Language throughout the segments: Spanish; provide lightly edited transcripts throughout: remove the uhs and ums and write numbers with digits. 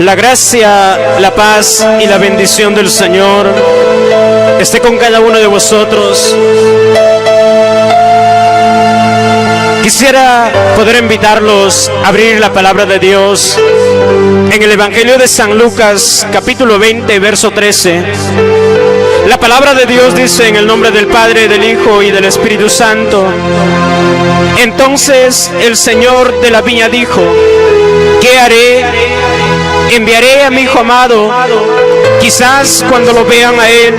La gracia, la paz y la bendición del Señor esté con cada uno de vosotros. Quisiera poder invitarlos a abrir la palabra de Dios en el Evangelio de San Lucas, capítulo 20, verso 13. La palabra de Dios dice: en el nombre del Padre, del Hijo y del Espíritu Santo. Entonces el Señor de la viña dijo: ¿qué haré? Enviaré a mi hijo amado. Quizás cuando lo vean a él,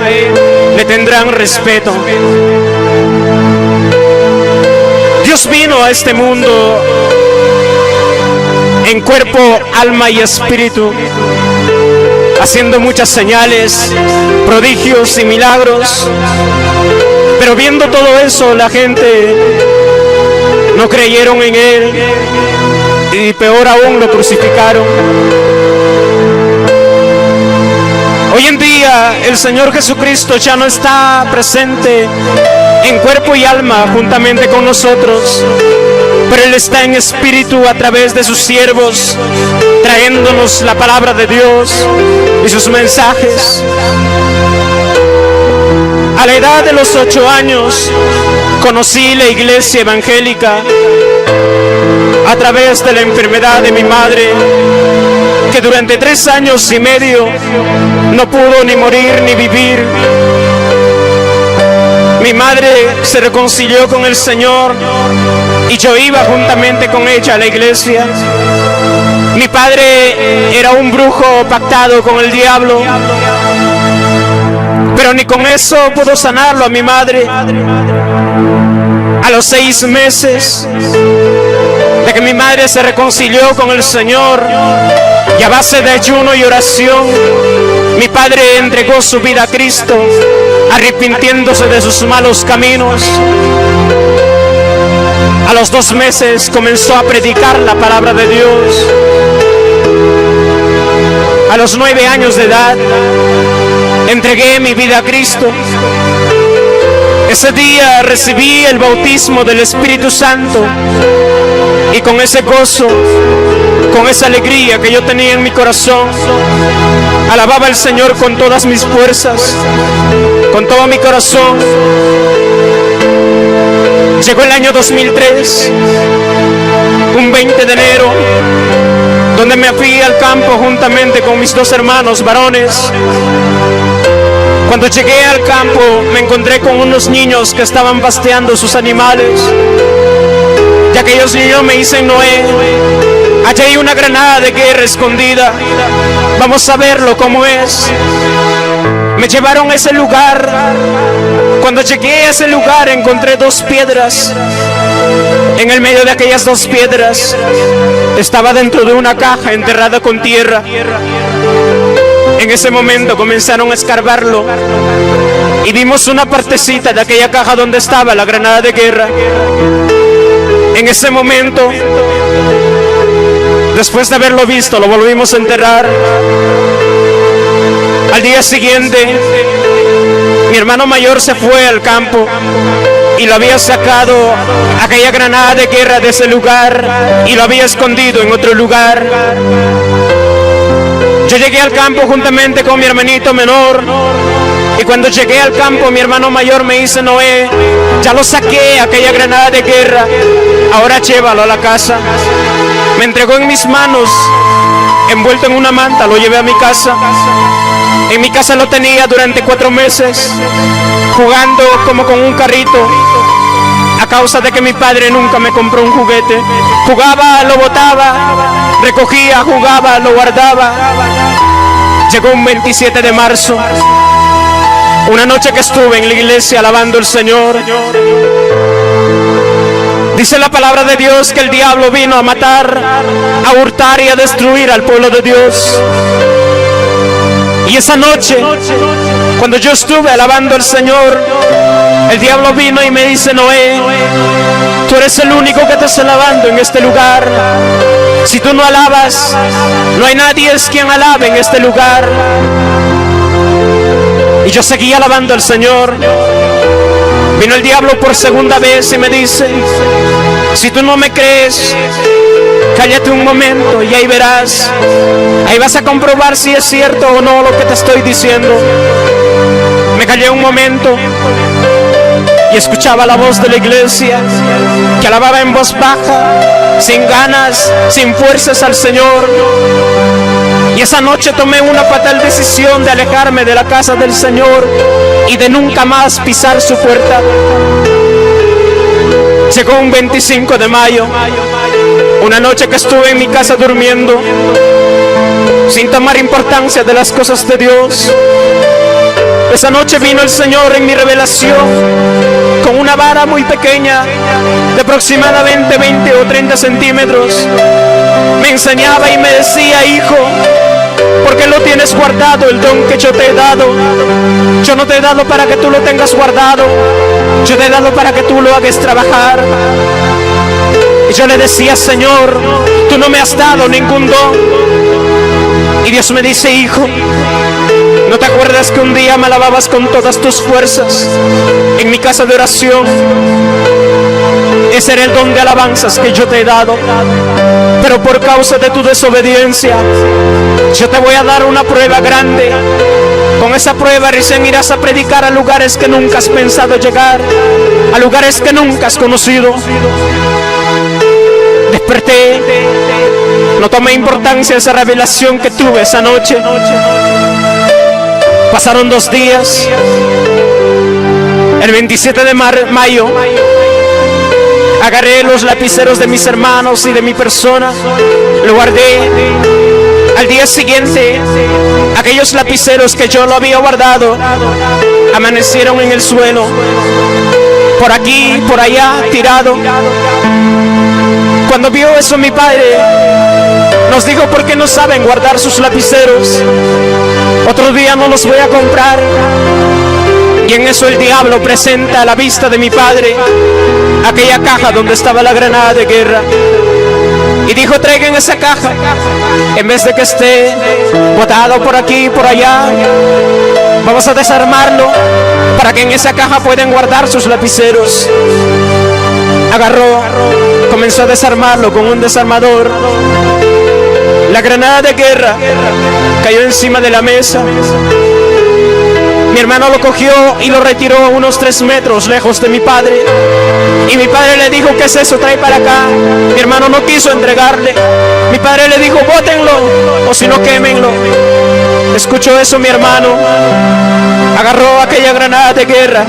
le tendrán respeto. Dios vino a este mundo en cuerpo, alma y espíritu, haciendo muchas señales, prodigios y milagros. Pero viendo todo eso, la gente no creyeron en él y peor aún, lo crucificaron. Hoy en día el Señor Jesucristo ya no está presente en cuerpo y alma juntamente con nosotros, pero Él está en espíritu a través de sus siervos, trayéndonos la palabra de Dios y sus mensajes. A la edad de los 8 años conocí la iglesia evangélica a través de la enfermedad de mi madre, que durante 3 años y medio no pudo ni morir ni vivir. Mi madre se reconcilió con el Señor y yo iba juntamente con ella a la iglesia. Mi padre era un brujo pactado con el diablo, pero ni con eso pudo sanarlo a mi madre. A los 6 meses de que mi madre se reconcilió con el Señor, y a base de ayuno y oración, mi padre entregó su vida a Cristo, arrepintiéndose de sus malos caminos. A los 2 meses comenzó a predicar la palabra de Dios. A los 9 años de edad entregué mi vida a Cristo. Ese día recibí el bautismo del Espíritu Santo, y con ese gozo, con esa alegría que yo tenía en mi corazón, alababa al Señor con todas mis fuerzas, con todo mi corazón. Llegó el año 2003, un 20 de enero, donde me fui al campo juntamente con mis 2 hermanos varones. Cuando llegué al campo me encontré con unos niños que estaban pasteando sus animales. Y aquellos niños me dicen: Noé, allá hay una granada de guerra escondida, vamos a verlo cómo es. Me llevaron a ese lugar. Cuando llegué a ese lugar encontré 2 piedras. En el medio de aquellas 2 piedras estaba dentro de una caja enterrada con tierra. En ese momento comenzaron a escarbarlo y vimos una partecita de aquella caja donde estaba la granada de guerra. En ese momento, después de haberlo visto, lo volvimos a enterrar. Al día siguiente, mi hermano mayor se fue al campo y lo había sacado aquella granada de guerra de ese lugar y lo había escondido en otro lugar. Yo llegué al campo juntamente con mi hermanito menor, y cuando llegué al campo mi hermano mayor me dice: Noé, ya lo saqué, aquella granada de guerra, ahora llévalo a la casa. Me entregó en mis manos, envuelto en una manta, lo llevé a mi casa. En mi casa lo tenía durante 4 meses, jugando como con un carrito, a causa de que mi padre nunca me compró un juguete. Jugaba, lo botaba, recogía, jugaba, lo guardaba. Llegó un 27 de marzo, una noche que estuve en la iglesia alabando al Señor. Dice la palabra de Dios que el diablo vino a matar, a hurtar y a destruir al pueblo de Dios. Y esa noche, cuando yo estuve alabando al Señor, el diablo vino y me dice: Noé, tú eres el único que te está alabando en este lugar. Si tú no alabas, no hay nadie es quien alabe en este lugar. Y yo seguí alabando al Señor. Vino el diablo por segunda vez y me dice: si tú no me crees, Cállate un momento y ahí verás. Ahí vas a comprobar si es cierto o no lo que te estoy diciendo. Me callé un momento y escuchaba la voz de la iglesia que alababa en voz baja, sin ganas, sin fuerzas al Señor. Y esa noche tomé una fatal decisión de alejarme de la casa del Señor y de nunca más pisar su puerta. Llegó un 25 de mayo, una noche que estuve en mi casa durmiendo, sin tomar importancia de las cosas de Dios. Esa noche vino el Señor en mi revelación con una vara muy pequeña, de aproximadamente 20 o 30 centímetros. Me enseñaba y me decía: hijo, ¿por qué lo tienes guardado el don que yo te he dado? Yo no te he dado para que tú lo tengas guardado, yo te he dado para que tú lo hagas trabajar. Y yo le decía: Señor, tú no me has dado ningún don. Y Dios me dice: hijo, ¿no te acuerdas que un día me alababas con todas tus fuerzas en mi casa de oración? Ese era el don de alabanzas que yo te he dado. Pero por causa de tu desobediencia, yo te voy a dar una prueba grande. Con esa prueba recién irás a predicar a lugares que nunca has pensado llegar, a lugares que nunca has conocido. Desperté, no tomé importancia a esa revelación que tuve esa noche. Pasaron 2 días. El 27 de mayo agarré los lapiceros de mis hermanos y de mi persona, lo guardé. Al día siguiente, aquellos lapiceros que yo lo había guardado amanecieron en el suelo, por aquí, por allá, tirado. Cuando vio eso mi padre nos dijo: ¿por qué no saben guardar sus lapiceros? Otro día no los voy a comprar. Y en eso el diablo presenta a la vista de mi padre aquella caja donde estaba la granada de guerra. Y dijo: traigan esa caja, en vez de que esté botado por aquí y por allá, vamos a desarmarlo para que en esa caja puedan guardar sus lapiceros. Agarró, comenzó a desarmarlo con un desarmador. La granada de guerra cayó encima de la mesa. Mi hermano lo cogió y lo retiró a unos 3 metros lejos de mi padre. Y mi padre le dijo: ¿qué es eso? Trae para acá. Mi hermano no quiso entregarle. Mi padre le dijo: bótenlo, o si no, quémenlo. Escuchó eso mi hermano. Agarró aquella granada de guerra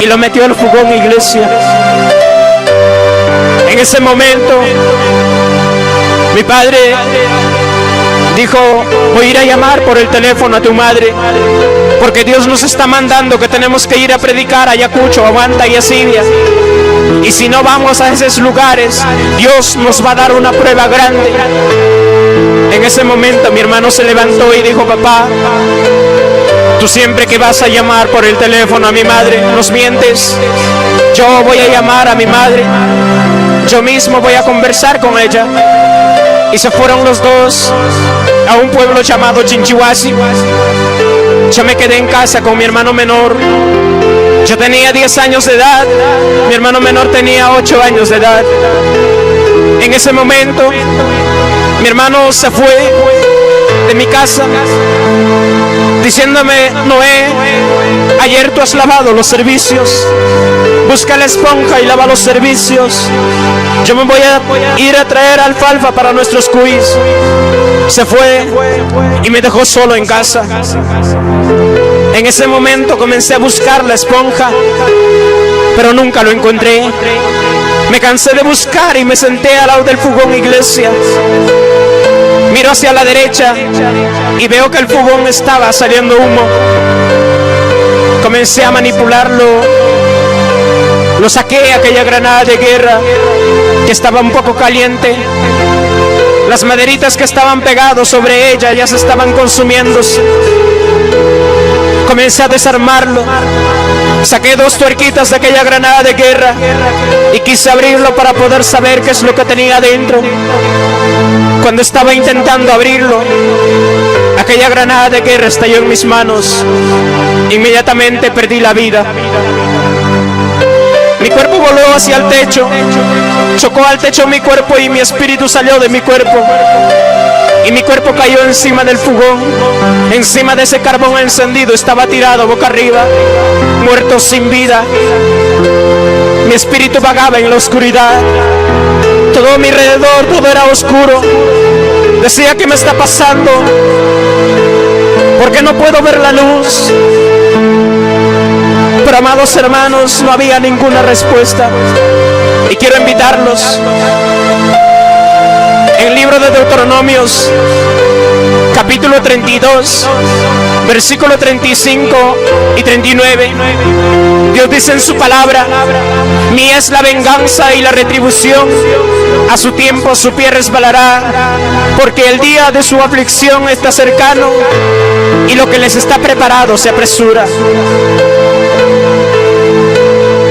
y lo metió al fogón iglesia. En ese momento, mi padre dijo: voy a ir a llamar por el teléfono a tu madre, porque Dios nos está mandando que tenemos que ir a predicar a Ayacucho, a Huanta y a Sibia. Y si no vamos a esos lugares, Dios nos va a dar una prueba grande. En ese momento mi hermano se levantó y dijo: papá, tú siempre que vas a llamar por el teléfono a mi madre, nos mientes. Yo voy a llamar a mi madre, yo mismo voy a conversar con ella. Y se fueron los dos a un pueblo llamado Chinchihuasi. Yo me quedé en casa con mi hermano menor. Yo tenía 10 años de edad, mi hermano menor tenía 8 años de edad. En ese momento, mi hermano se fue de mi casa diciéndome: Noé, ayer tú has lavado los servicios, busca la esponja y lava los servicios. Yo me voy a ir a traer alfalfa para nuestros cuis. Se fue y me dejó solo en casa. En ese momento comencé a buscar la esponja, pero nunca lo encontré. Me cansé de buscar y me senté al lado del fogón iglesia. Miro hacia la derecha y veo que el fogón estaba saliendo humo. Comencé a manipularlo. Lo saqué, aquella granada de guerra que estaba un poco caliente. Las maderitas que estaban pegadas sobre ella ya se estaban consumiendo. Comencé a desarmarlo. Saqué 2 tuerquitas de aquella granada de guerra y quise abrirlo para poder saber qué es lo que tenía dentro. Cuando estaba intentando abrirlo, aquella granada de guerra estalló en mis manos. Inmediatamente perdí la vida. Mi cuerpo voló hacia el techo, chocó al techo mi cuerpo y mi espíritu salió de mi cuerpo. Y mi cuerpo cayó encima del fogón, encima de ese carbón encendido. Estaba tirado boca arriba, muerto sin vida. Mi espíritu vagaba en la oscuridad. Todo a mi alrededor, todo era oscuro. Decía, ¿qué me está pasando? ¿Por qué no puedo ver la luz? Pero, amados hermanos, no había ninguna respuesta. Y quiero invitarlos. En el libro de Deuteronomios, capítulo 32, versículo 35 y 39, Dios dice en su palabra: mía es la venganza y la retribución, a su tiempo su pie resbalará, porque el día de su aflicción está cercano y lo que les está preparado se apresura.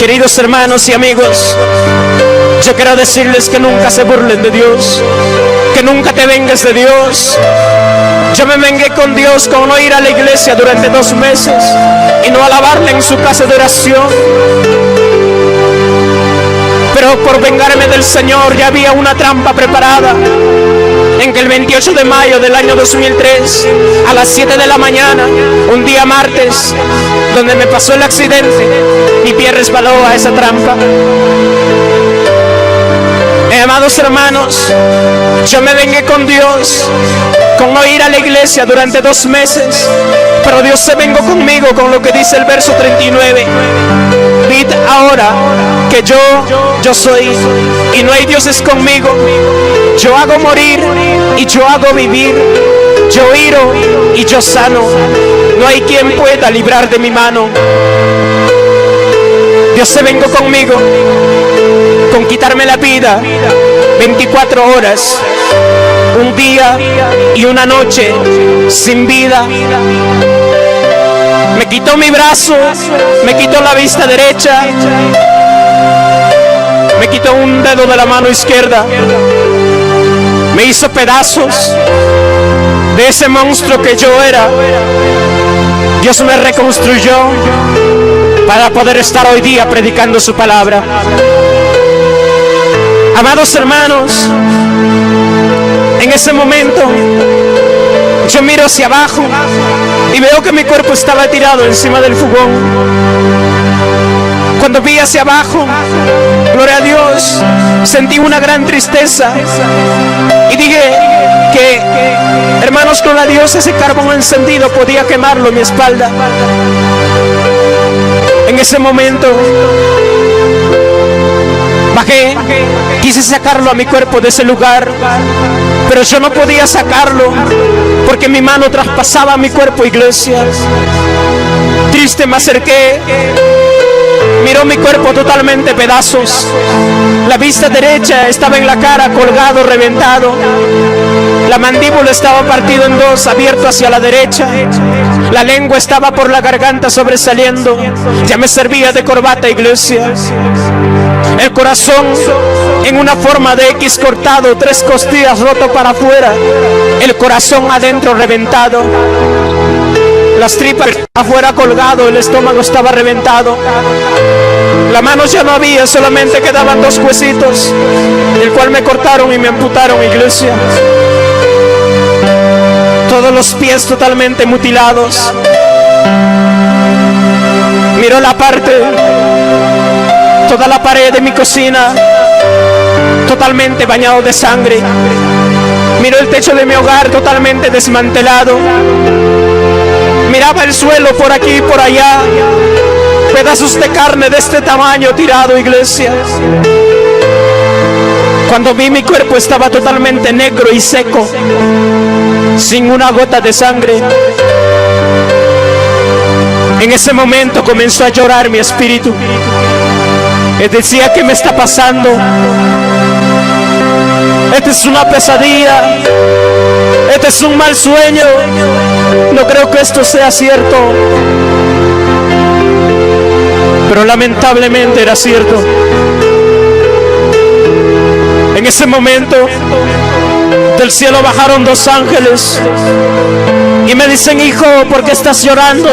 Queridos hermanos y amigos, yo quiero decirles que nunca se burlen de Dios, que nunca te vengues de Dios. Yo me vengué con Dios con no ir a la iglesia durante 2 meses y no alabarle en su casa de oración. Pero por vengarme del Señor ya había una trampa preparada. En que el 28 de mayo del año 2003, a las 7 de la mañana, un día martes, donde me pasó el accidente, mi pie resbaló a esa trampa. Amados hermanos, yo me vengué con Dios con no ir a la iglesia durante 2 meses, pero Dios se vengó conmigo con lo que dice el verso 39. Vid ahora que yo soy y no hay dioses conmigo. Yo hago morir y yo hago vivir. Yo hiro y yo sano. No hay quien pueda librar de mi mano. Dios se vengó conmigo con quitarme la vida 24 horas, un día y una noche sin vida. Me quitó mi brazo, me quitó la vista derecha, me quitó un dedo de la mano izquierda, me hizo pedazos de ese monstruo que yo era. Dios me reconstruyó para poder estar hoy día predicando su palabra. Amados hermanos, en ese momento yo miro hacia abajo y veo que mi cuerpo estaba tirado encima del fogón. Cuando vi hacia abajo, gloria a Dios, sentí una gran tristeza y dije que, hermanos, gloria a Dios, ese carbón encendido podía quemarlo en mi espalda. En ese momento bajé, quise sacarlo a mi cuerpo de ese lugar, pero yo no podía sacarlo porque mi mano traspasaba mi cuerpo, iglesia. Triste me acerqué, miró mi cuerpo totalmente pedazos. La vista derecha estaba en la cara, colgado, reventado. La mandíbula estaba partida en 2, abierto hacia la derecha. La lengua estaba por la garganta sobresaliendo. Ya me servía de corbata, iglesia. El corazón en una forma de X cortado, 3 costillas roto para afuera. El corazón adentro reventado. Las tripas afuera colgado, el estómago estaba reventado. La mano ya no había, solamente quedaban 2 huesitos, el cual me cortaron y me amputaron, iglesia. Todos los pies totalmente mutilados. Miró la parte, toda la pared de mi cocina totalmente bañado de sangre. Miró el techo de mi hogar totalmente desmantelado. Miraba el suelo por aquí y por allá, pedazos de carne de este tamaño tirado, iglesia. Cuando vi mi cuerpo estaba totalmente negro y seco, sin una gota de sangre. En ese momento comenzó a llorar mi espíritu. Él decía, ¿qué me está pasando? Esta es una pesadilla. Este es un mal sueño. No creo que esto sea cierto. Pero lamentablemente era cierto. En ese momento del cielo bajaron 2 ángeles y me dicen, hijo, ¿por qué estás llorando?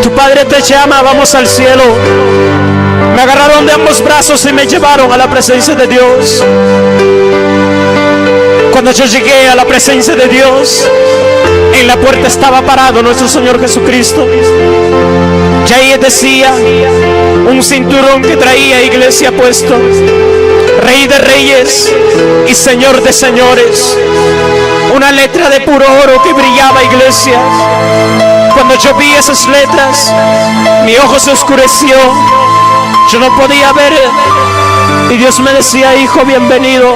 Tu padre te llama, vamos al cielo. Me agarraron de ambos brazos y me llevaron a la presencia de Dios. Cuando yo llegué a la presencia de Dios, en la puerta estaba parado nuestro Señor Jesucristo. Y ahí decía un cinturón que traía, iglesia, puesto: Rey de Reyes y Señor de Señores. Una letra de puro oro que brillaba, iglesia. Cuando yo vi esas letras, mi ojo se oscureció. Yo no podía ver. Y Dios me decía: hijo, bienvenido,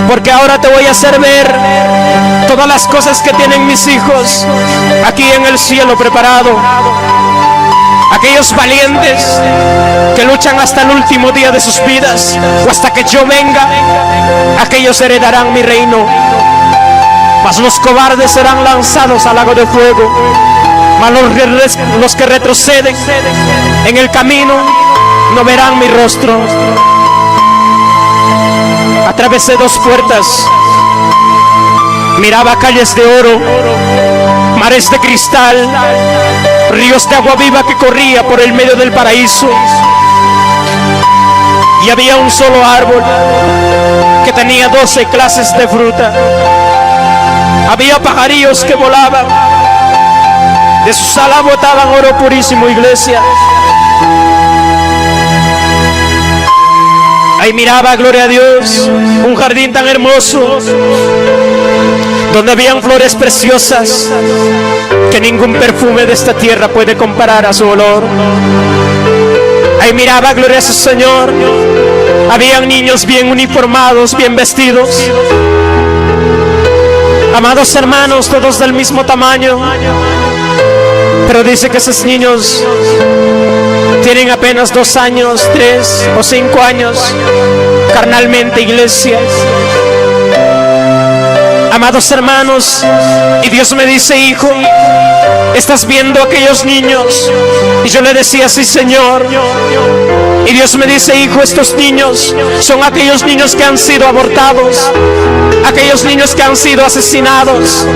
porque ahora te voy a hacer ver todas las cosas que tienen mis hijos aquí en el cielo preparado. Aquellos valientes que luchan hasta el último día de sus vidas, o hasta que yo venga, aquellos heredarán mi reino. Mas los cobardes serán lanzados al lago de fuego. Mas los que retroceden en el camino no verán mi rostro. Atravesé 2 puertas, miraba calles de oro, mares de cristal, ríos de agua viva que corría por el medio del paraíso. Y había un solo árbol que tenía 12 clases de fruta. Había pajarillos que volaban, de sus alas botaban oro purísimo, iglesia. Ahí miraba, gloria a Dios, un jardín tan hermoso, donde habían flores preciosas que ningún perfume de esta tierra puede comparar a su olor. Ahí miraba, gloria a su Señor, habían niños bien uniformados, bien vestidos. Amados hermanos, todos del mismo tamaño, pero dice que esos niños tienen apenas 2 años, 3 o 5 años, carnalmente, iglesia. Amados hermanos, y Dios me dice: hijo, ¿estás viendo a aquellos niños? Y yo le decía: sí, Señor. Y Dios me dice: hijo, estos niños son aquellos niños que han sido abortados, aquellos niños que han sido asesinados.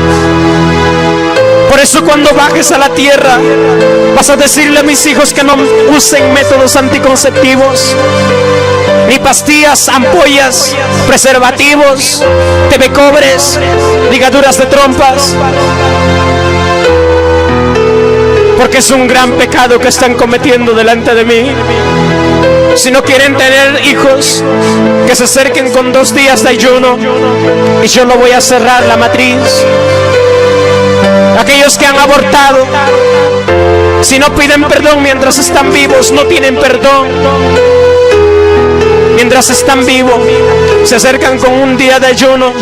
Por eso cuando bajes a la tierra, vas a decirle a mis hijos que no usen métodos anticonceptivos, ni pastillas, ampollas, preservativos, tebecobres, ligaduras de trompas, porque es un gran pecado que están cometiendo delante de mí. Si no quieren tener hijos, que se acerquen con 2 días de ayuno y yo lo voy a cerrar la matriz. Aquellos que han abortado, si no piden perdón mientras están vivos, no tienen perdón. Mientras están vivos, se acercan con un día de ayuno,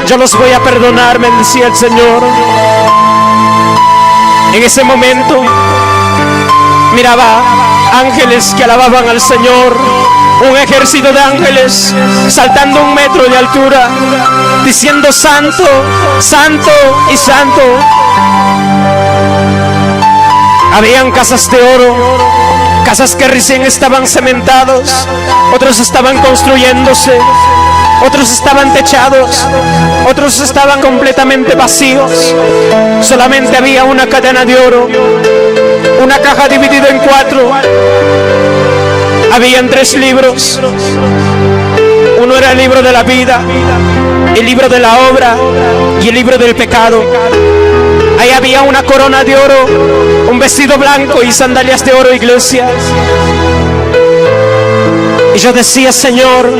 yo los voy a perdonar, me decía el Señor. En ese momento miraba ángeles que alababan al Señor, un ejército de ángeles saltando 1 metro de altura, diciendo: santo, santo y santo. Habían casas de oro, casas que recién estaban cementados, otros estaban construyéndose, otros estaban techados, otros estaban completamente vacíos. Solamente había una cadena de oro, una caja dividida en 4. Habían 3 libros. Uno era el libro de la vida, el libro de la obra y el libro del pecado. Ahí había una corona de oro, un vestido blanco y sandalias de oro, iglesia. Y yo decía: Señor,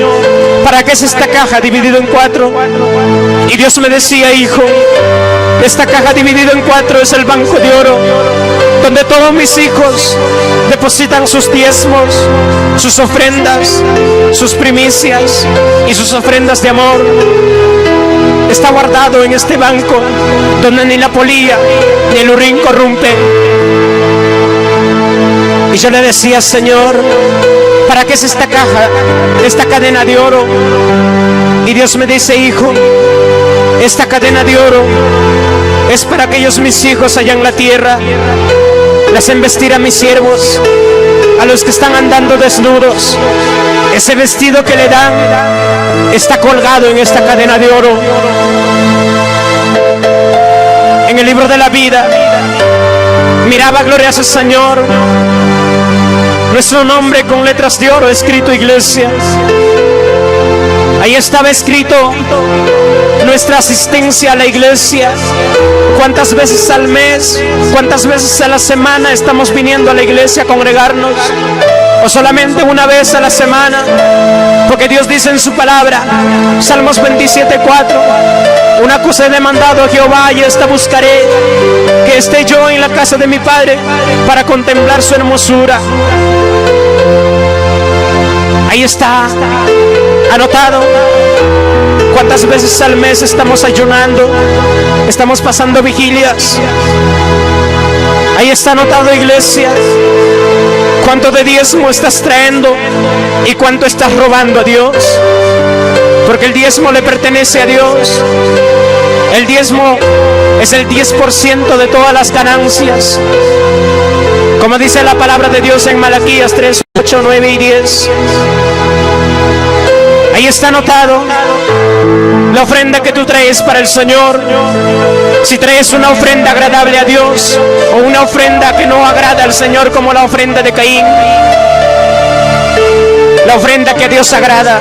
¿para qué es esta caja dividida en 4? Y Dios me decía: hijo, esta caja dividida en 4 es el banco de oro, donde todos mis hijos depositan sus diezmos, sus ofrendas, sus primicias y sus ofrendas de amor. Está guardado en este banco, donde ni la polilla ni el urín corrompe. Y yo le decía: Señor, ¿para qué es esta caja, esta cadena de oro? Y Dios me dice: hijo, esta cadena de oro es para aquellos mis hijos allá en la tierra. Les embestir a mis siervos, a los que están andando desnudos. Ese vestido que le dan está colgado en esta cadena de oro. En el libro de la vida miraba, gloria a su Señor, nuestro nombre con letras de oro escrito, iglesia. Ahí estaba escrito nuestra asistencia a la iglesia. ¿Cuántas veces al mes, cuántas veces a la semana estamos viniendo a la iglesia a congregarnos? ¿O solamente una vez a la semana? Porque Dios dice en su palabra, Salmos 27:4, una cosa he demandado a Jehová y esta buscaré, que esté yo en la casa de mi Padre para contemplar su hermosura. Ahí está anotado cuántas veces al mes estamos ayunando, estamos pasando vigilias. Ahí está anotado, iglesia, cuánto de diezmo estás trayendo y cuánto estás robando a Dios, porque el diezmo le pertenece a Dios. El diezmo es el 10% de todas las ganancias, como dice la palabra de Dios en Malaquías 3, 8, 9 y 10. Ahí está anotado la ofrenda que tú traes para el Señor. Si traes una ofrenda agradable a Dios o una ofrenda que no agrada al Señor, como la ofrenda de Caín. La ofrenda que a Dios agrada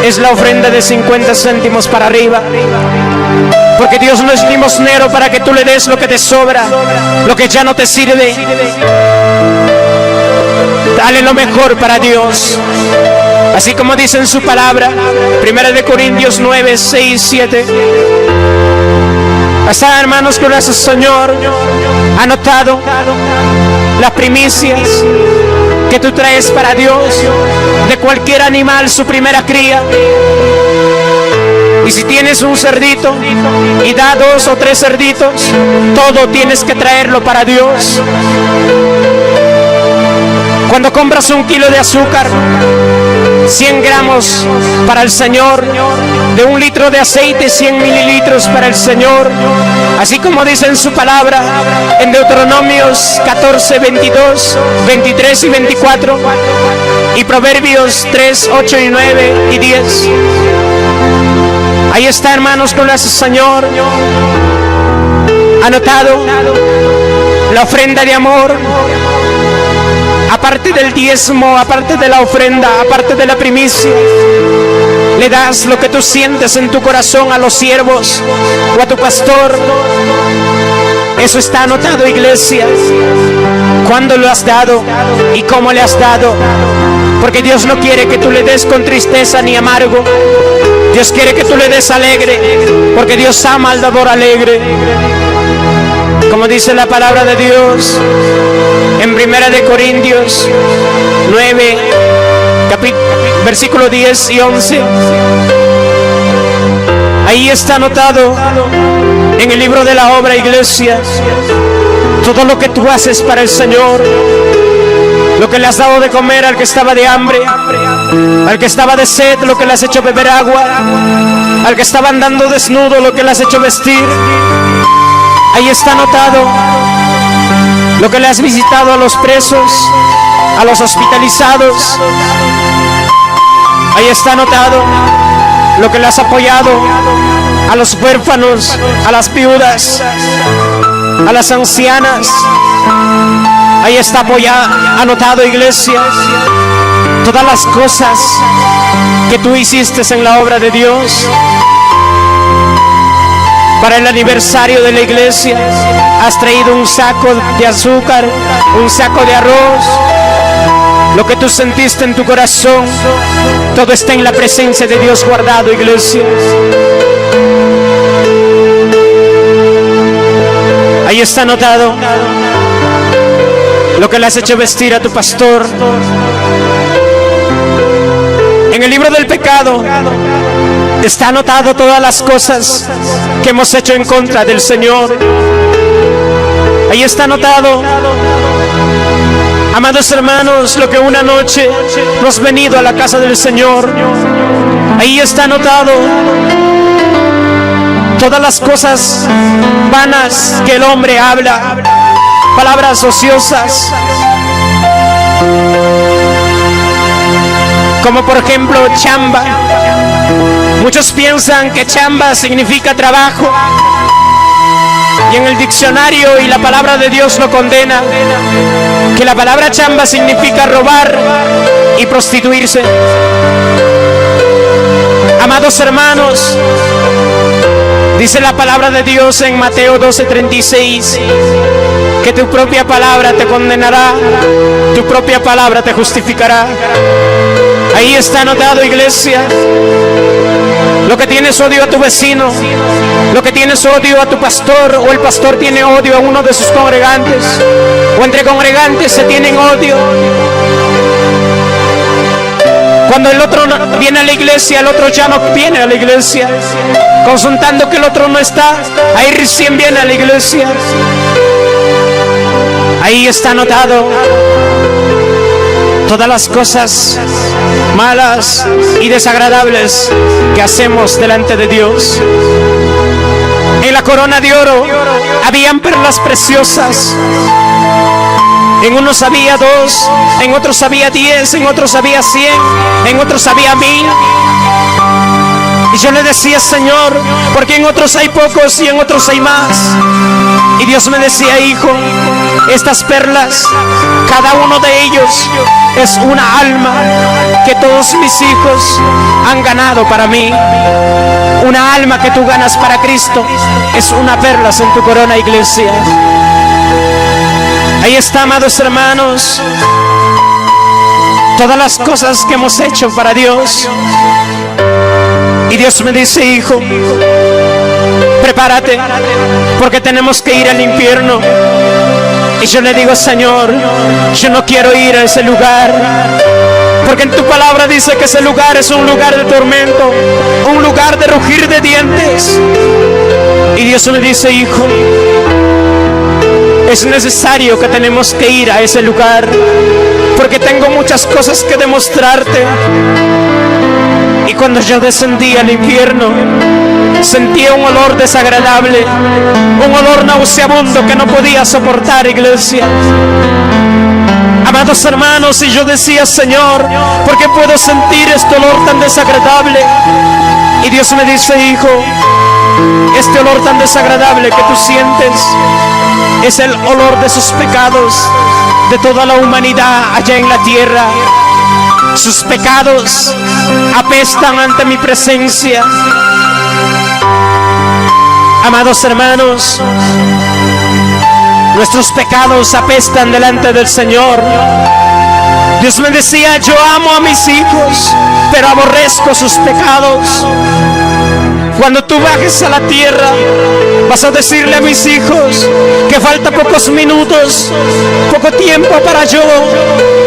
es la ofrenda de 50 céntimos para arriba, porque Dios no es limosnero para que tú le des lo que te sobra, lo que ya no te sirve. Dale lo mejor para Dios, así como dice en su palabra, 1 Corintios 9, 6, 7. Hasta, hermanos, gracias Señor, anotado las primicias que tú traes para Dios de cualquier animal, su primera cría. Y si tienes un cerdito y da 2 o 3 cerditos, todo tienes que traerlo para Dios. Cuando compras 1 kilo de azúcar, 100 gramos para el Señor, de 1 litro de aceite, 100 mililitros para el Señor, así como dice en su palabra en Deuteronomios 14, 22, 23 y 24, y Proverbios 3, 8 y 9 y 10. Ahí está, hermanos, con el Señor anotado la ofrenda de amor. Aparte del diezmo, aparte de la ofrenda, aparte de la primicia, le das lo que tú sientes en tu corazón a los siervos o a tu pastor. Eso está anotado, iglesia. ¿Cuándo lo has dado y cómo le has dado? Porque Dios no quiere que tú le des con tristeza ni amargo. Dios quiere que tú le des alegre, porque Dios ama al dador alegre. Como dice la palabra de Dios en 1 Corintios 9, versículo 10 y 11. Ahí está anotado en el libro de la obra, iglesia, todo lo que tú haces para el Señor, lo que le has dado de comer al que estaba de hambre, al que estaba de sed, lo que le has hecho beber agua, al que estaba andando desnudo, lo que le has hecho vestir. Ahí está anotado lo que le has visitado a los presos, a los hospitalizados. Ahí está anotado lo que le has apoyado a los huérfanos, a las viudas, a las ancianas. Ahí está anotado, iglesia, todas las cosas que tú hiciste en la obra de Dios. Para el aniversario de la iglesia has traído un saco de azúcar, un saco de arroz. Lo que tú sentiste en tu corazón, todo está en la presencia de Dios guardado, iglesia. Ahí está anotado lo que le has hecho vestir a tu pastor. En el libro del pecado está anotado todas las cosas que hemos hecho en contra del Señor. Ahí está anotado, amados hermanos, lo que una noche hemos venido a la casa del Señor. Ahí está anotado todas las cosas vanas que el hombre habla, palabras ociosas, como por ejemplo chamba. Muchos piensan que chamba significa trabajo, y en el diccionario y la palabra de Dios lo condena. que la palabra chamba significa robar y prostituirse. Amados hermanos, dice la palabra de Dios en Mateo 12:36, que tu propia palabra te condenará, tu propia palabra te justificará. Ahí está anotado, iglesia. Lo que tienes odio a tu vecino, lo que tienes odio a tu pastor, o el pastor tiene odio a uno de sus congregantes, o entre congregantes se tienen odio. Cuando el otro viene a la iglesia, el otro ya no viene a la iglesia, consultando que el otro no está, ahí recién viene a la iglesia. Ahí está anotado todas las cosas malas y desagradables que hacemos delante de Dios. En la corona de oro habían perlas preciosas. En unos había 2, en otros había 10, en otros había 100, en otros había 1000. Y yo le decía, Señor, ¿por qué en otros hay pocos y en otros hay más? Y Dios me decía, hijo, estas perlas, cada uno de ellos es una alma que todos mis hijos han ganado para mí. Una alma que tú ganas para Cristo es una perla en tu corona, iglesia. Ahí está, amados hermanos, todas las cosas que hemos hecho para Dios. Y Dios me dice, hijo, prepárate, porque tenemos que ir al infierno. Y yo le digo, Señor, yo no quiero ir a ese lugar, porque en tu palabra dice que ese lugar es un lugar de tormento, un lugar de rugir de dientes. Y Dios me dice, hijo, es necesario que tenemos que ir a ese lugar, porque tengo muchas cosas que demostrarte. Y cuando yo descendí al infierno, sentía un olor desagradable, un olor nauseabundo que no podía soportar, iglesia. Amados hermanos, y yo decía, Señor, ¿por qué puedo sentir este olor tan desagradable? Y Dios me dice, hijo, este olor tan desagradable que tú sientes es el olor de sus pecados, de toda la humanidad allá en la tierra. Sus pecados apestan ante mi presencia. Amados hermanos, nuestros pecados apestan delante del Señor. Dios me decía, yo amo a mis hijos, pero aborrezco sus pecados. Cuando tú bajes a la tierra, vas a decirle a mis hijos que falta pocos minutos, poco tiempo para yo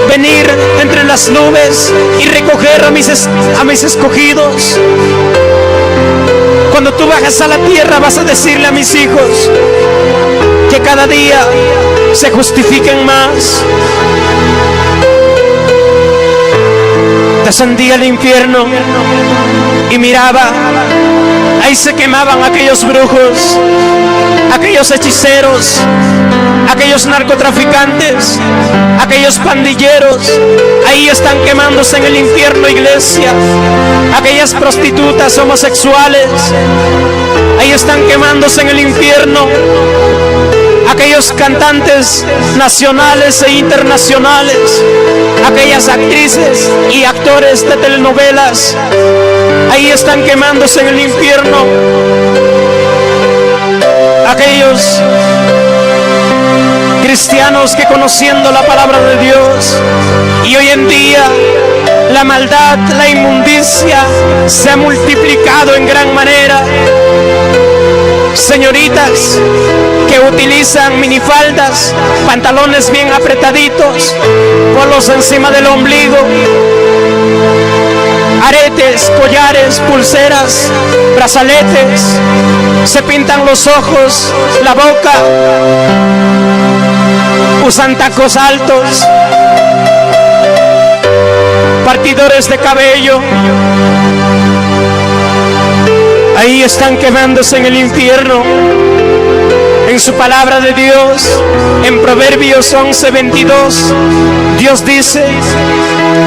venir entre las nubes y recoger a mis escogidos. Cuando tú bajes a la tierra, vas a decirle a mis hijos que cada día se justifiquen más. Descendí al infierno y miraba, ahí se quemaban aquellos brujos, aquellos hechiceros, aquellos narcotraficantes, aquellos pandilleros. Ahí están quemándose en el infierno, iglesia. Aquellas prostitutas homosexuales, ahí están quemándose en el infierno. Aquellos cantantes nacionales e internacionales, aquellas actrices y actores de telenovelas, ahí están quemándose en el infierno. Aquellos cristianos que conociendo la palabra de Dios, y hoy en día la maldad, la inmundicia se ha multiplicado en gran manera. Señoritas que utilizan minifaldas, pantalones bien apretaditos, polos encima del ombligo, aretes, collares, pulseras, brazaletes, se pintan los ojos, la boca, usan tacos altos, partidores de cabello. Ahí están quemándose en el infierno. En su palabra de Dios, en Proverbios 11:22, Dios dice,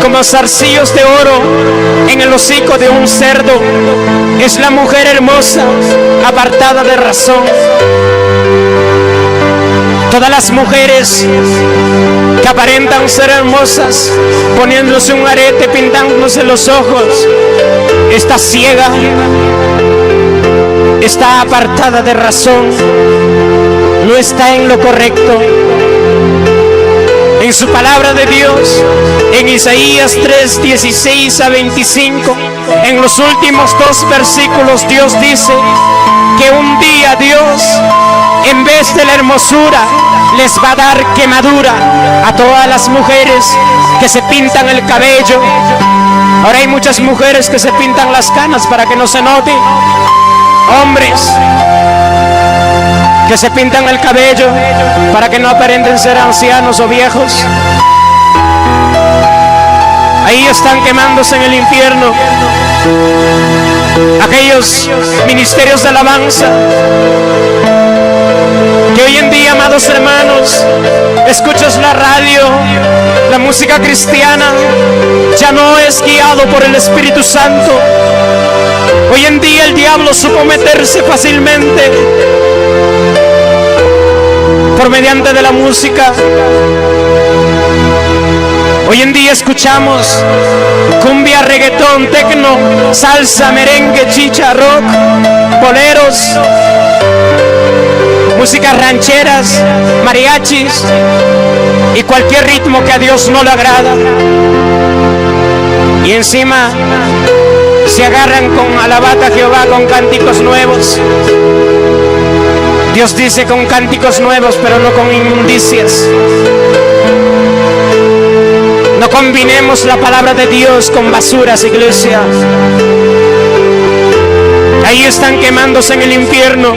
como zarcillos de oro en el hocico de un cerdo, es la mujer hermosa, apartada de razón. Todas las mujeres que aparentan ser hermosas, poniéndose un arete, pintándose los ojos, está ciega, está apartada de razón, no está en lo correcto. En su palabra de Dios, en Isaías 3, 16 a 25, en los últimos 2 versículos, Dios dice que un día Dios, en vez de la hermosura, les va a dar quemadura a todas las mujeres que se pintan el cabello. Ahora hay muchas mujeres que se pintan las canas para que no se note. Hombres que se pintan el cabello para que no aparenten ser ancianos o viejos. Ahí están quemándose en el infierno aquellos ministerios de alabanza que hoy en día, amados hermanos, escuchas la radio, la música cristiana ya no es guiado por el Espíritu Santo. Hoy en día el diablo supo meterse fácilmente por mediante de la música. Hoy en día escuchamos cumbia, reggaetón, tecno, salsa, merengue, chicha, rock, boleros, músicas rancheras, mariachis y cualquier ritmo que a Dios no le agrada. Y encima se agarran con alabata a Jehová, con cánticos nuevos. Dios dice con cánticos nuevos, pero no con inmundicias. No combinemos la palabra de Dios con basuras, iglesia. Ahí están quemándose en el infierno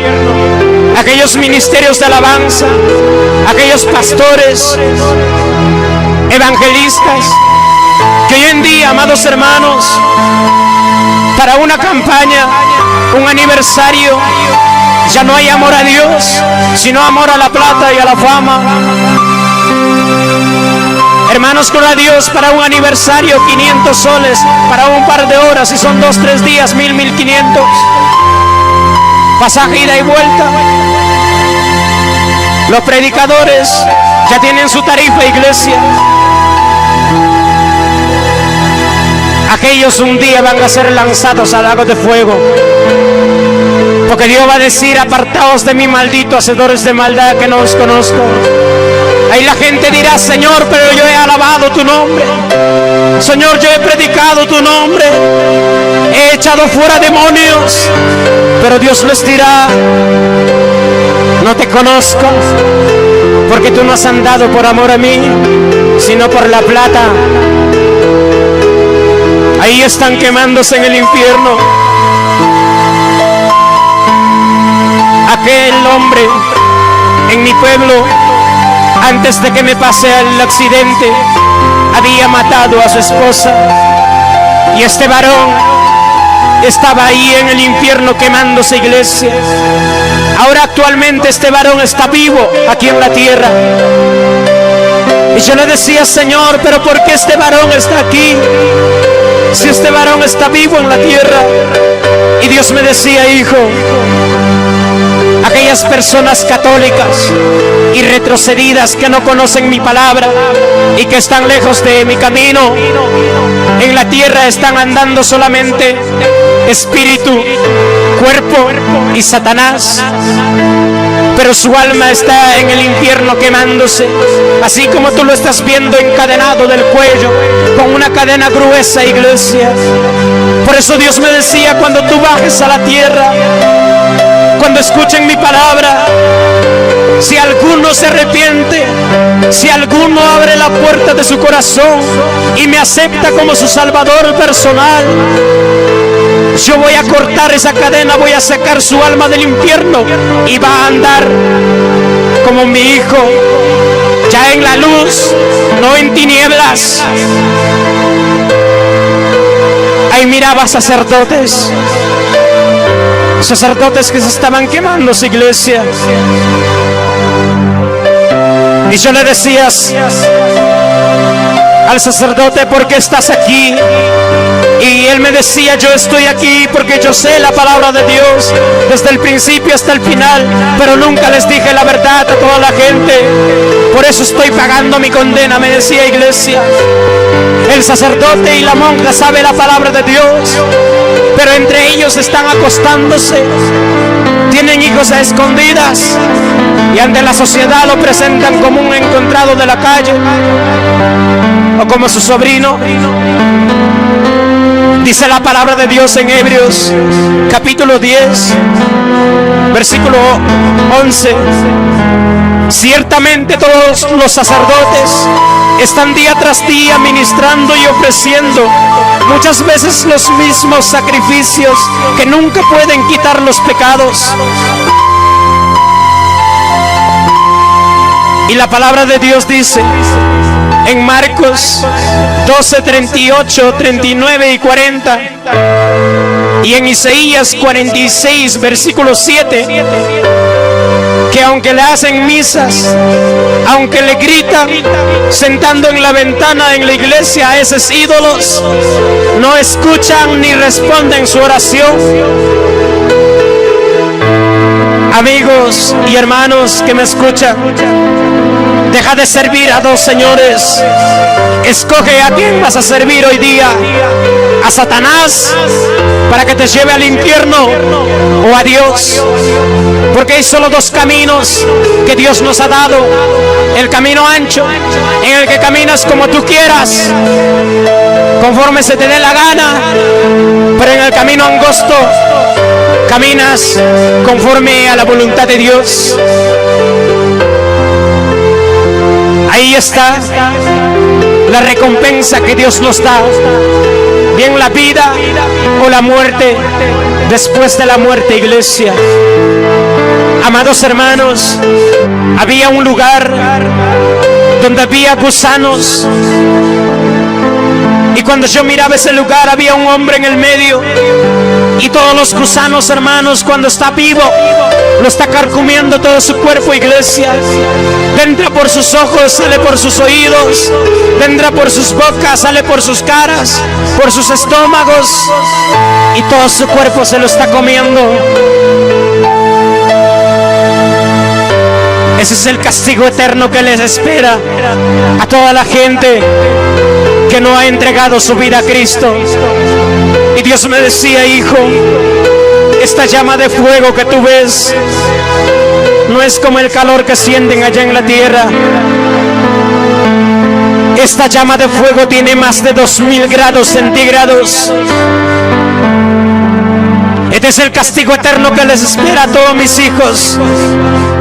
aquellos ministerios de alabanza, aquellos pastores, evangelistas, que hoy en día, amados hermanos, para una campaña, un aniversario, ya no hay amor a Dios, sino amor a la plata y a la fama. Hermanos, con a Dios para un aniversario 500 soles, para un par de horas, y son 2, 3 días, 1000, 1500. Pasaje ida y vuelta. Los predicadores ya tienen su tarifa, iglesia. Aquellos un día van a ser lanzados al lago de fuego, porque Dios va a decir: apartaos de mí, malditos hacedores de maldad, que no os conozco. Ahí la gente dirá: Señor, pero yo he alabado tu nombre, Señor, yo he predicado tu nombre, he echado fuera demonios. Pero Dios les dirá: no te conozco, porque tú no has andado por amor a mí, sino por la plata. Ahí están quemándose en el infierno aquel hombre en mi pueblo. Antes de que me pase el accidente, había matado a su esposa, y este varón estaba ahí en el infierno quemándose, iglesia. Ahora actualmente este varón está vivo aquí en la tierra. Y yo le decía: Señor, pero ¿por qué este varón está aquí, si este varón está vivo en la tierra? Y Dios me decía: hijo, aquellas personas católicas y retrocedidas que no conocen mi palabra y que están lejos de mi camino, en la tierra están andando solamente espíritu, cuerpo y Satanás, pero su alma está en el infierno quemándose, así como tú lo estás viendo encadenado del cuello con una cadena gruesa, iglesia. Por eso Dios me decía: cuando tú bajes a la tierra, cuando escuchen mi palabra, si alguno se arrepiente, si alguno abre la puerta de su corazón y me acepta como su salvador personal, yo voy a cortar esa cadena, voy a sacar su alma del infierno y va a andar como mi hijo, ya en la luz, no en tinieblas. Ahí miraba sacerdotes que se estaban quemando, su iglesia. Y yo le decía al sacerdote: ¿por qué estás aquí? Y él me decía: yo estoy aquí porque yo sé la palabra de Dios desde el principio hasta el final, pero nunca les dije la verdad a toda la gente. Por eso estoy pagando mi condena, me decía, iglesia. El sacerdote y la monja saben la palabra de Dios, pero entre ellos están acostándose. Tienen hijos a escondidas y ante la sociedad lo presentan como un encontrado de la calle o como su sobrino. Dice la palabra de Dios en Hebreos capítulo 10 versículo 11: ciertamente todos los sacerdotes están día tras día ministrando y ofreciendo muchas veces los mismos sacrificios que nunca pueden quitar los pecados. Y la palabra de Dios dice en Marcos 12, 38, 39 y 40, y en Isaías 46 versículo 7, que aunque le hacen misas, aunque le gritan sentando en la ventana en la iglesia a esos ídolos, no escuchan ni responden su oración. Amigos y hermanos que me escuchan, deja de servir a dos señores. Escoge a quién vas a servir hoy día: a Satanás para que te lleve al infierno, o a Dios. Porque hay solo dos caminos que Dios nos ha dado: el camino ancho, en el que caminas como tú quieras, conforme se te dé la gana, pero en el camino angosto caminas conforme a la voluntad de Dios. Ahí está la recompensa que Dios nos da: bien la vida o la muerte después de la muerte, iglesia. Amados hermanos, había un lugar donde había gusanos, y cuando yo miraba ese lugar había un hombre en el medio, y todos los gusanos, hermanos, cuando está vivo lo está carcomiendo todo su cuerpo, iglesia. Entra por sus ojos, sale por sus oídos, entra por sus bocas, sale por sus caras, por sus estómagos, y todo su cuerpo se lo está comiendo. Ese es el castigo eterno que les espera a toda la gente que no ha entregado su vida a Cristo. Y Dios me decía: hijo, esta llama de fuego que tú ves no es como el calor que sienten allá en la tierra. Esta llama de fuego tiene más de 2000 grados centígrados. Este es el castigo eterno que les espera a todos mis hijos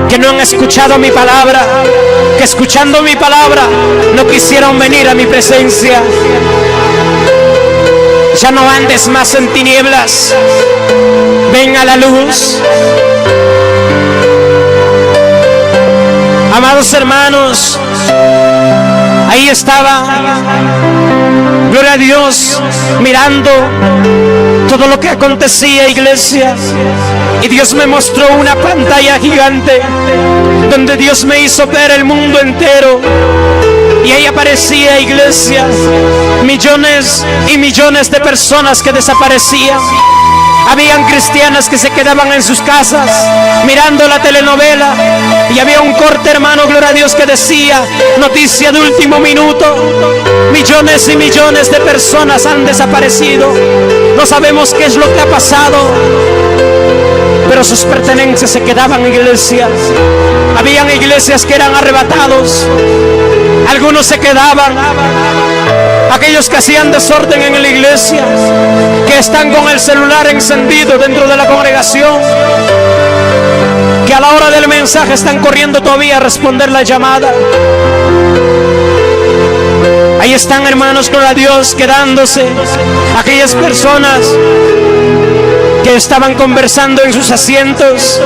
que no han escuchado mi palabra, que escuchando mi palabra no quisieron venir a mi presencia. Ya no andes más en tinieblas, ven a la luz. Amados hermanos, ahí estaba, gloria a Dios, mirando todo lo que acontecía, iglesia. Y Dios me mostró una pantalla gigante donde Dios me hizo ver el mundo entero. Y ahí aparecía, iglesia, millones y millones de personas que desaparecían. Habían cristianas que se quedaban en sus casas mirando la telenovela, y había un corte, hermano, gloria a Dios, que decía: noticia de último minuto. Millones y millones de personas han desaparecido. No sabemos qué es lo que ha pasado, pero sus pertenencias se quedaban, iglesias. Habían iglesias que eran arrebatados. Algunos se quedaban. Aquellos que hacían desorden en la iglesia, que están con el celular encendido dentro de la congregación, que a la hora del mensaje están corriendo todavía a responder la llamada. Ahí están, hermanos, gloria a Dios, quedándose aquellas personas que estaban conversando en sus asientos,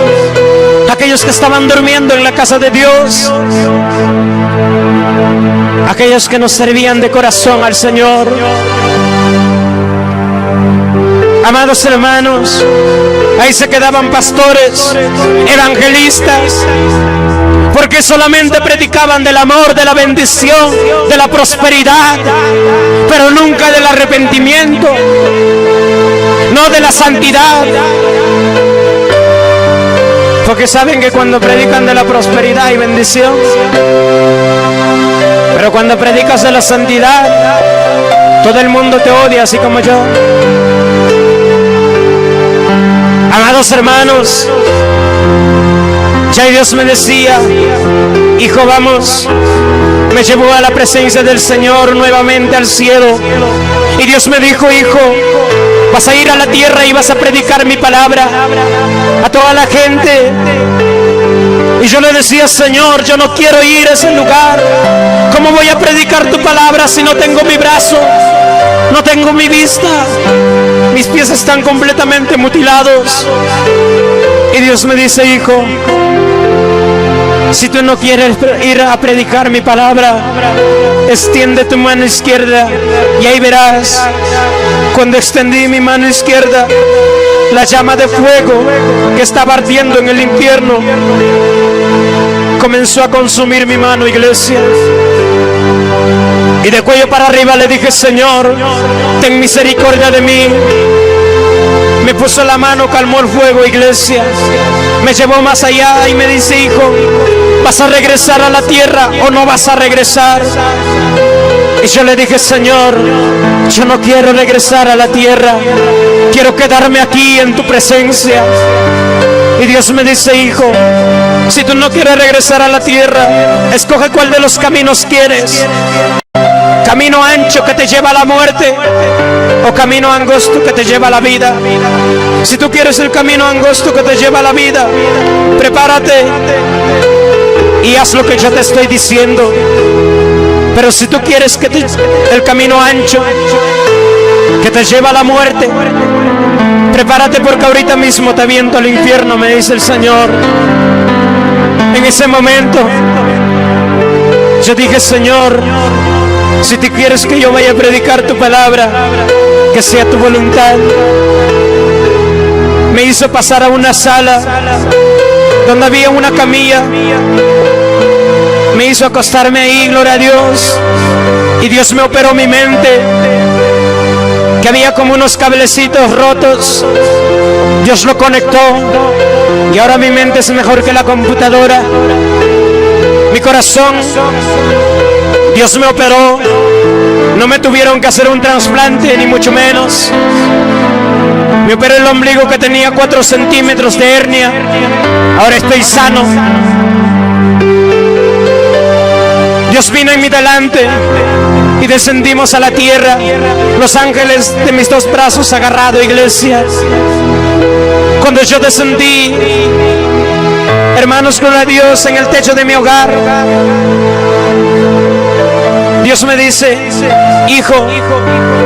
aquellos que estaban durmiendo en la casa de Dios, aquellos que nos servían de corazón al Señor. Amados hermanos, ahí se quedaban pastores, evangelistas, porque solamente predicaban del amor, de la bendición, de la prosperidad, pero nunca del arrepentimiento, no de la santidad. Porque saben que cuando predican de la prosperidad y bendición, pero cuando predicas de la santidad, todo el mundo te odia, así como yo. Amados hermanos, ya Dios me decía: hijo, vamos. Me llevó a la presencia del Señor nuevamente al cielo. Y Dios me dijo: hijo, vas a ir a la tierra y vas a predicar mi palabra a toda la gente. Y yo le decía: Señor, yo no quiero ir a ese lugar. ¿Cómo voy a predicar tu palabra si no tengo mi brazo? No tengo mi vista. Mis pies están completamente mutilados. Y Dios me dice: hijo, si tú no quieres ir a predicar mi palabra, extiende tu mano izquierda. Y ahí verás, cuando extendí mi mano izquierda, la llama de fuego que estaba ardiendo en el infierno comenzó a consumir mi mano, iglesia. Y de cuello para arriba le dije: Señor, ten misericordia de mí. Me puso la mano, calmó el fuego, iglesia. Me llevó más allá y me dice: hijo, ¿vas a regresar a la tierra o no vas a regresar? Y yo le dije: Señor, yo no quiero regresar a la tierra, quiero quedarme aquí en tu presencia. Y Dios me dice: hijo, si tú no quieres regresar a la tierra, escoge cuál de los caminos quieres. Camino ancho que te lleva a la muerte, o camino angosto que te lleva a la vida. Si tú quieres el camino angosto que te lleva a la vida, prepárate y haz lo que yo te estoy diciendo. Pero si tú quieres que el camino ancho que te lleva a la muerte, prepárate, porque ahorita mismo te aviento al infierno, me dice el Señor. En ese momento yo dije: Señor, si tú quieres que yo vaya a predicar tu palabra, que sea tu voluntad. Me hizo pasar a una sala donde había una camilla. Me hizo acostarme ahí, gloria a Dios. Y Dios me operó mi mente, que había como unos cablecitos rotos. Dios lo conectó y ahora mi mente es mejor que la computadora. Mi corazón, Dios me operó. No me tuvieron que hacer un trasplante, ni mucho menos. Me operó el ombligo, que tenía 4 centímetros de hernia. Ahora estoy sano. Dios vino en mi delante y descendimos a la tierra. Los ángeles de mis 2 brazos agarrado, iglesia. Cuando yo descendí, hermanos, gloria a Dios, en el techo de mi hogar, Dios me dice: hijo,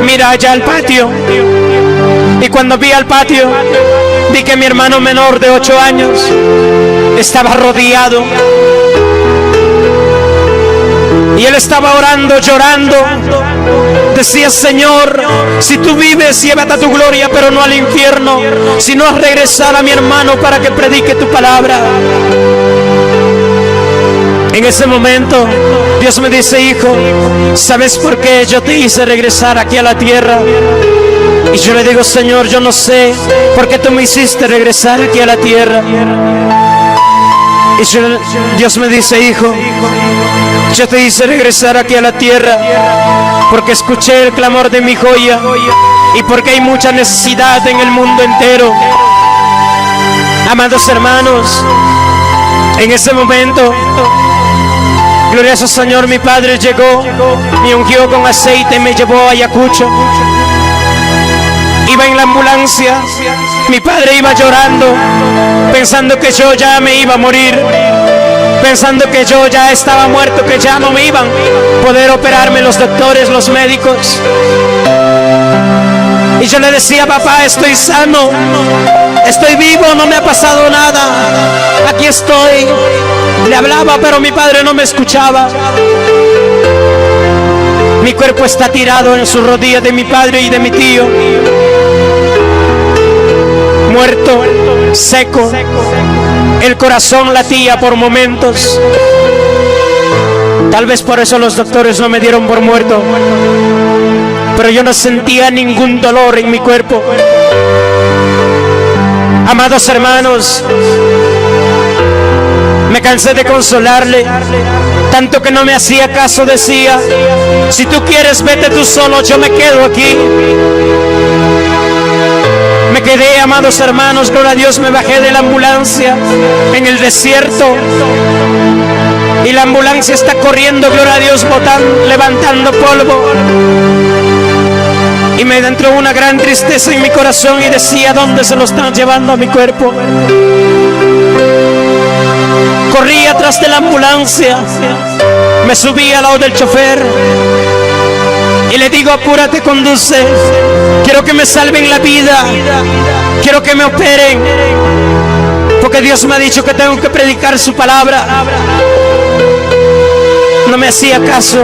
mira allá al patio. Y cuando vi al patio, vi que mi hermano menor de 8 años estaba rodeado. Y él estaba orando, llorando. Decía: Señor, si tú vives, llévate a tu gloria, pero no al infierno, sino a regresar a mi hermano para que predique tu palabra. En ese momento Dios me dice: hijo, ¿sabes por qué yo te hice regresar aquí a la tierra? Y yo le digo: Señor, yo no sé por qué tú me hiciste regresar aquí a la tierra. Y Dios me dice: hijo, yo te hice regresar aquí a la tierra porque escuché el clamor de mi joya y porque hay mucha necesidad en el mundo entero. Amados hermanos, en ese momento, glorioso Señor, mi padre llegó, me ungió con aceite y me llevó a Ayacucho. Iba en la ambulancia, mi padre iba llorando, pensando que yo ya me iba a morir, pensando que yo ya estaba muerto, que ya no me iban a poder operarme los doctores, los médicos. Y yo le decía: papá, estoy sano, estoy vivo, no me ha pasado nada, aquí estoy. Le hablaba, pero mi padre no me escuchaba. Mi cuerpo está tirado en sus rodillas de mi padre y de mi tío, muerto. seco, el corazón latía por momentos. Tal vez por eso los doctores no me dieron por muerto, pero yo no sentía ningún dolor en mi cuerpo. Amados hermanos, me cansé de consolarle, tanto que no me hacía caso. Decía: si tú quieres, vete tú solo, yo me quedo aquí. Me quedé, amados hermanos, gloria a Dios. Me bajé de la ambulancia en el desierto y la ambulancia está corriendo, gloria a Dios, levantando polvo. Y me entró una gran tristeza en mi corazón y decía: ¿dónde se lo están llevando a mi cuerpo? Corrí atrás de la ambulancia, me subí al lado del chofer y le digo: apúrate, conduce, quiero que me salven la vida, quiero que me operen, porque Dios me ha dicho que tengo que predicar su palabra. No me hacía caso,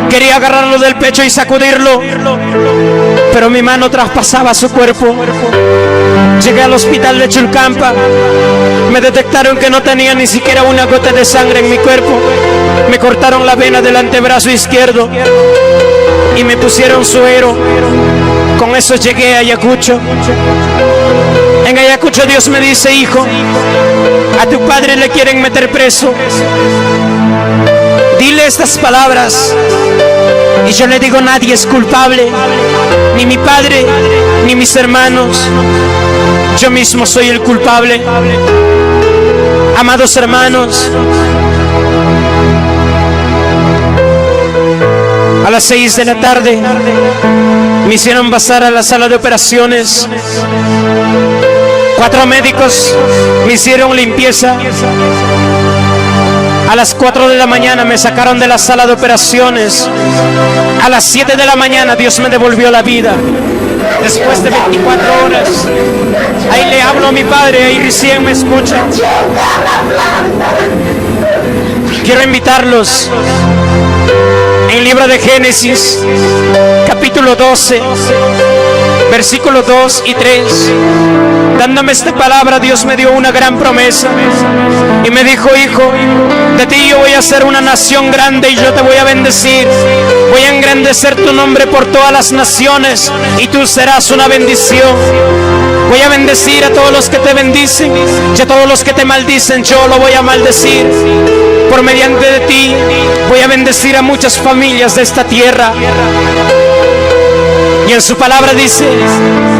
quería agarrarlo del pecho y sacudirlo, pero mi mano traspasaba su cuerpo. Llegué al hospital de Chulcampa, me detectaron que no tenía ni siquiera una gota de sangre en mi cuerpo. Me cortaron la vena del antebrazo izquierdo y me pusieron suero. Con eso llegué a Ayacucho. En Ayacucho Dios me dice: hijo, a tu padre le quieren meter preso, dile estas palabras. Y yo le digo: nadie es culpable, ni mi padre, ni mis hermanos, yo mismo soy el culpable. Amados hermanos, a las 6 de la tarde me hicieron pasar a la sala de operaciones. 4 médicos me hicieron limpieza. A las 4 de la mañana me sacaron de la sala de operaciones. A las 7 de la mañana Dios me devolvió la vida. Después de 24 horas, ahí le hablo a mi padre, ahí recién me escucha. Quiero invitarlos en el libro de Génesis, capítulo 12, versículos 2 y 3. Dándome esta palabra, Dios me dio una gran promesa y me dijo: hijo, de ti yo voy a hacer una nación grande y yo te voy a bendecir. Voy a engrandecer tu nombre por todas las naciones y tú serás una bendición. Voy a bendecir a todos los que te bendicen y a todos los que te maldicen yo lo voy a maldecir. Por mediante de ti voy a bendecir a muchas familias de esta tierra. Y en su palabra dice: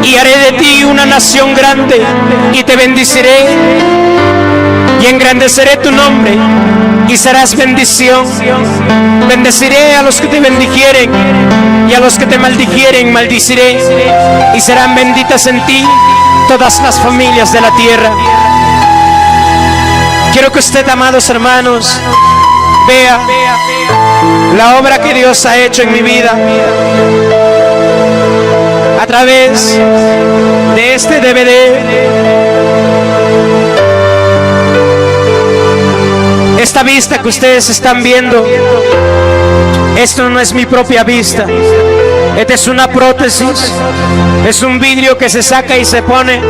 y haré de ti una nación grande y te bendeciré y engrandeceré tu nombre y serás bendición. Bendeciré a los que te bendijeren y a los que te maldijeren maldiciré, y serán benditas en ti todas las familias de la tierra. Quiero que usted, amados hermanos, vea la obra que Dios ha hecho en mi vida a través de este DVD. Esta vista que ustedes están viendo, esto no es mi propia vista. Esta es una prótesis, es un vidrio que se saca y se pone.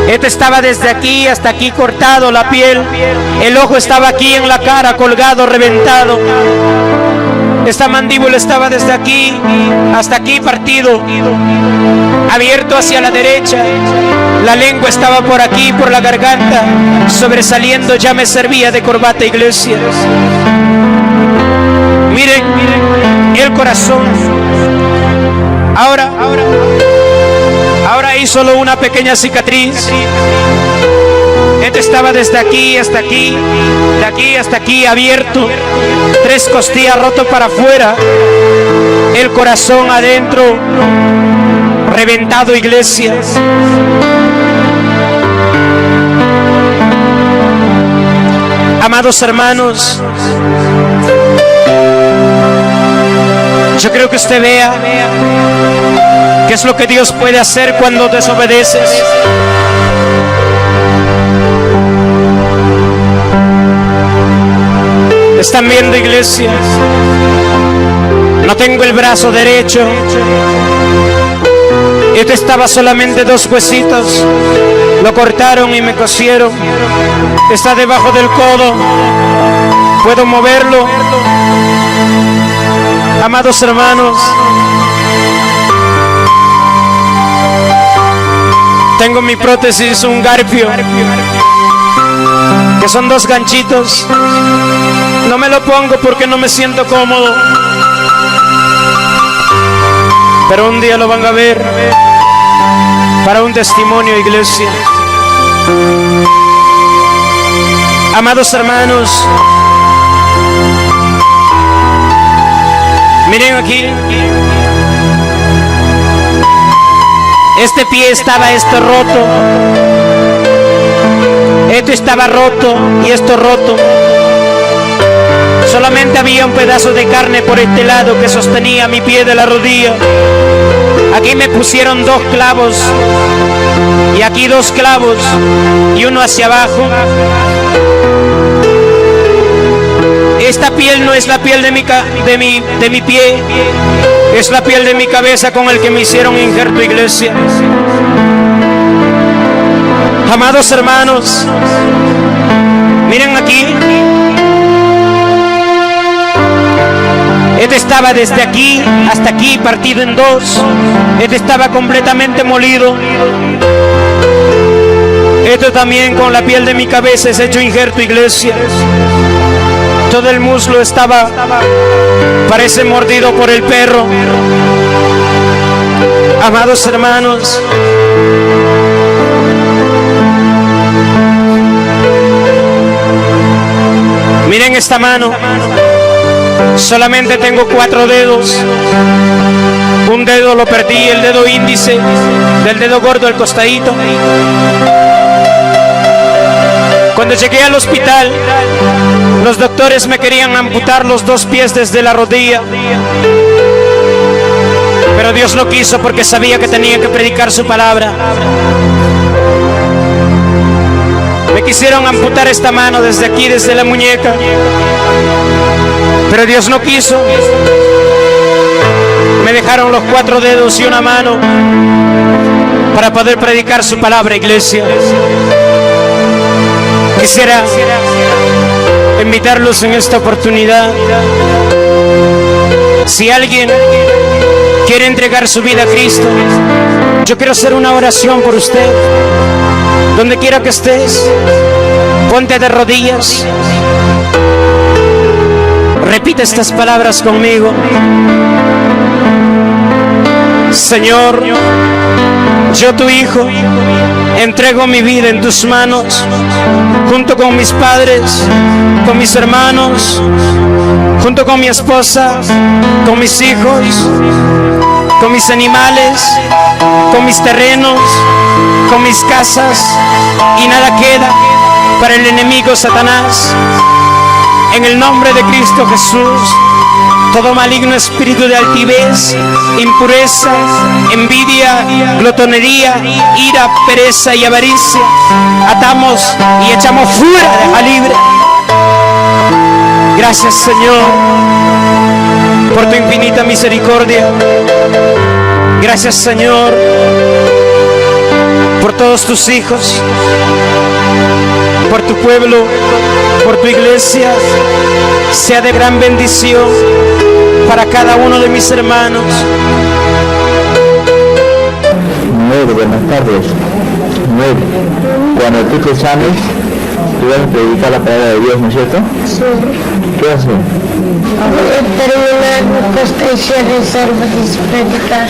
Este estaba desde aquí hasta aquí cortado, la piel. El ojo estaba aquí en la cara, colgado, reventado. Esta mandíbula estaba desde aquí hasta aquí partido, abierto hacia la derecha. La lengua estaba por aquí, por la garganta, sobresaliendo. Ya me servía de corbata, iglesia. Miren el corazón. Ahora hay solo una pequeña cicatriz. Este estaba desde aquí hasta aquí, de aquí hasta aquí, abierto. 3 costillas roto para afuera. El corazón adentro, reventado, iglesia. Amados hermanos, yo creo que usted vea qué es lo que Dios puede hacer cuando desobedeces. ¿Están viendo, iglesia? No tengo el brazo derecho. Este estaba solamente 2 huesitos. Lo cortaron y me cosieron. Está debajo del codo. Puedo moverlo. Amados hermanos, tengo mi prótesis, un garfio, que son 2 ganchitos. No me lo pongo porque no me siento cómodo, pero un día lo van a ver para un testimonio, iglesia. Amados hermanos, miren aquí. Este pie estaba roto. Esto estaba roto y esto roto. Solamente había un pedazo de carne por este lado que sostenía mi pie de la rodilla. Aquí me pusieron 2 clavos y aquí 2 clavos y uno hacia abajo. Esta piel no es la piel de mi pie, es la piel de mi cabeza con el que me hicieron injerto, iglesia. Amados hermanos, miren aquí. Este estaba desde aquí hasta aquí partido en 2. Este estaba completamente molido. Esto también con la piel de mi cabeza es hecho injerto, iglesia. Todo el muslo estaba, parece mordido por el perro. Amados hermanos, miren esta mano. Solamente tengo 4 dedos. Un dedo lo perdí, el dedo índice, del dedo gordo al costadito. Cuando llegué al hospital, los doctores me querían amputar los 2 pies desde la rodilla, pero Dios no quiso porque sabía que tenía que predicar su palabra. Me quisieron amputar esta mano desde aquí, desde la muñeca, pero Dios no quiso. Me dejaron los 4 dedos y una mano para poder predicar su palabra, iglesia. Quisiera invitarlos en esta oportunidad. Si alguien quiere entregar su vida a Cristo, yo quiero hacer una oración por usted. Donde quiera que estés, ponte de rodillas. Repite estas palabras conmigo. Señor, yo tu hijo, entrego mi vida en tus manos, junto con mis padres, con mis hermanos, junto con mi esposa, con mis hijos, con mis animales, con mis terrenos, con mis casas, y nada queda para el enemigo Satanás. En el nombre de Cristo Jesús, todo maligno espíritu de altivez, impureza, envidia, glotonería, ira, pereza y avaricia, atamos y echamos fuera, deja libre. Gracias, Señor, por tu infinita misericordia. Gracias, Señor, por todos tus hijos, por tu pueblo, por tu iglesia. Sea de gran bendición para cada uno de mis hermanos. Buenas tardes. Cuando tú te sanes, tú vas a predicar la palabra de Dios, ¿no es cierto? Sí. ¿Qué haces? Terminar mi costa y rezar, predicar.